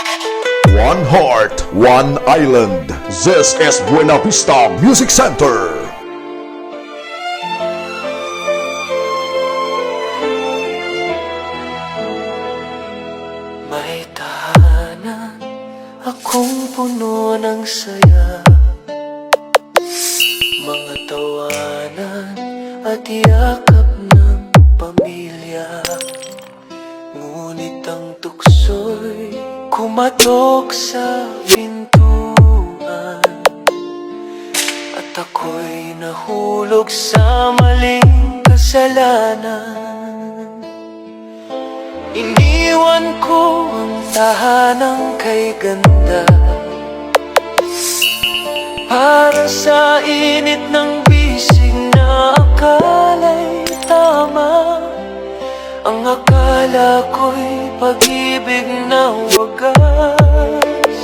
One heart, one island. This is Buena Vista Music Center. May tahanan akong puno ng saya, mga tawanan at yakap ng pamilya. Ngunit ang tukso'y kumatok sa pintuan, at ako'y nahulog sa maling kasalanan. Iniwan ko ang tahanang kay ganda para sa init ng bisig na akala'y tama. Ang akala ko'y pag-ibig na wagas,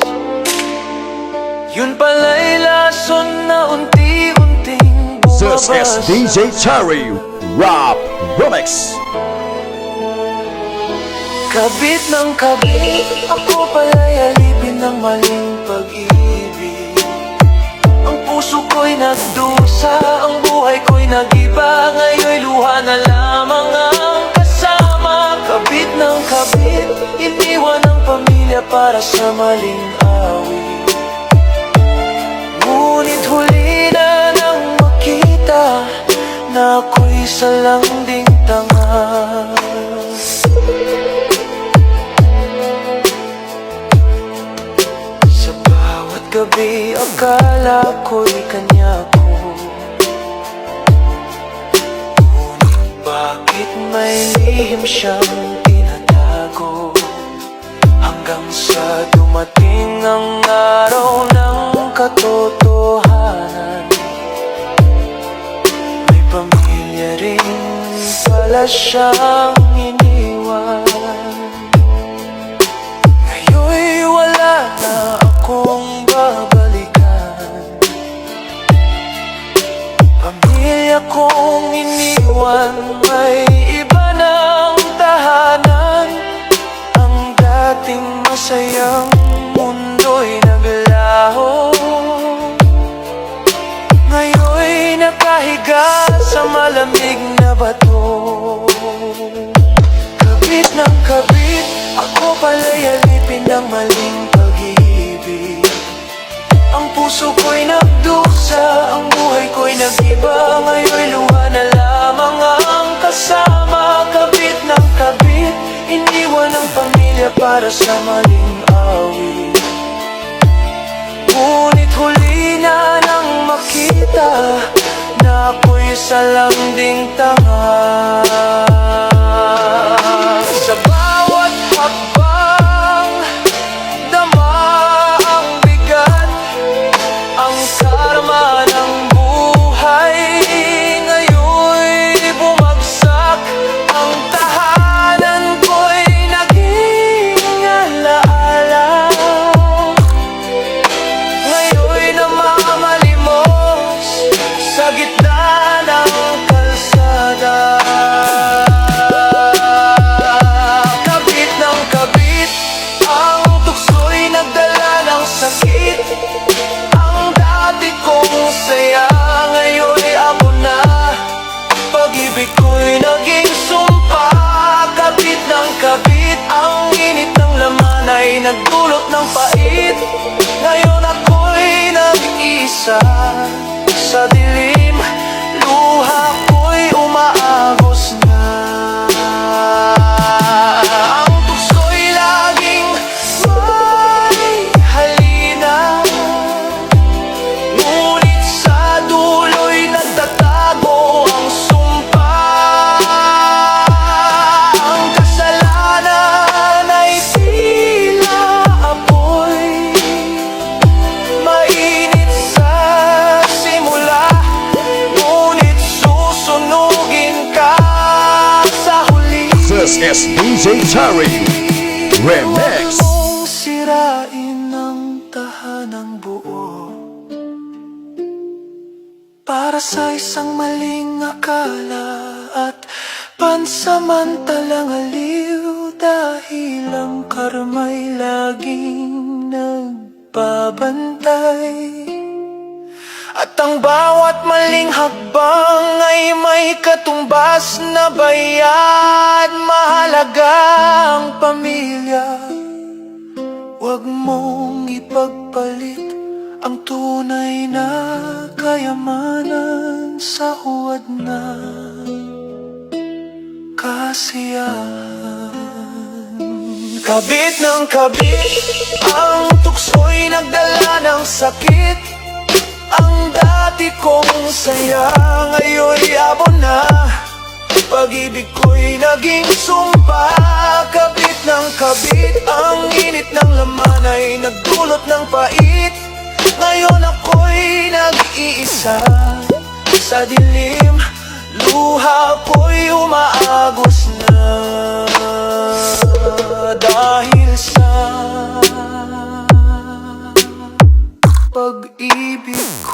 yun pala'y lason na unti-unting This is bumabasa. DJ Cherry Rap Remix. Kabit ng kabit, ako pala'y alipin ng maling pag-ibig. Ang puso ko'y nagdusa, ang buhay ko'y nag-iba. Ngayon'y luha na lamang ang kasama. Kabit ng kabit, iniwan ng pamilya para sa maling awit. Ngunit huli na nang makita na ako'y salanding tanga. Gabi, akala ko'y kanya ko, ngunit bakit may lihim siyang tinatago? Hanggang sa dumating ang araw ng katotohanan, may pamilya rin pala siyang iniwan. Ngayon'y wala na akong babalikan, pamilya kong iniwan, may iba ng tahanan. Ang dating masayang mundo'y naglaho, ngayon'y nakahiga sa malamig na bato. Kabit ng kabit, ako pala'y alipin ng maling pag-ibig. Ang puso ko'y nagdusa, ang buhay ko'y nag-iba. Ngayon'y luha na lamang ang kasama. Kabit ng kabit, iniwan ang pamilya para sa maling awit. Ngunit huli na nang makita na ako'y salanding tanga. Sa bawat hakbang, dama ang bigat, ang karma ng buhay. Ngayon'y bumagsak, ang tahanan ko'y naging alaala. Ngayon'y namamalimos sa gitna ng kalsada. Kabit ng kabit, ang tukso'y nagdala ng sakit. Ang dati kong saya, ngayon'y ako na. Pag-ibig ko'y naging sumpa. Kabit ng kabit, ang init ng laman ay nagdulot ng pait. Ngayon ako'y nag-isa sa dilim, luha ko'y umaagos na. Ang tukso'y laging may halina, ngunit sa dulo'y nagtatago ang sumpa. Ang kasalanan ay tila apoy, mainit sa simula, ngunit susunugin ka sa huli. This is DJ Cherry Remix. Mong sirain ang tahanang buo para sa isang maling akala at pansamantalang aliw. dahil ang karma'y laging nagbabantay. At ang bawat maling hakbang ay may katumbas na bayad. Mahalaga ang pamilya, huwag mong ipagpalit ang tunay na kayamanan sa huwad na kasiyahan. Kabit ng kabit, ang tukso'y nagdala ng sakit. Ang dati kong saya ngayon'y abon na. Pag-ibig ko'y naging sumpa. Kabit ng kabit, ang init ng laman ay nagdulot ng pait. Ngayon ako'y nag-iisa sa dilim, luha ko'y umaagos na. Dahil sa pag-ibig ko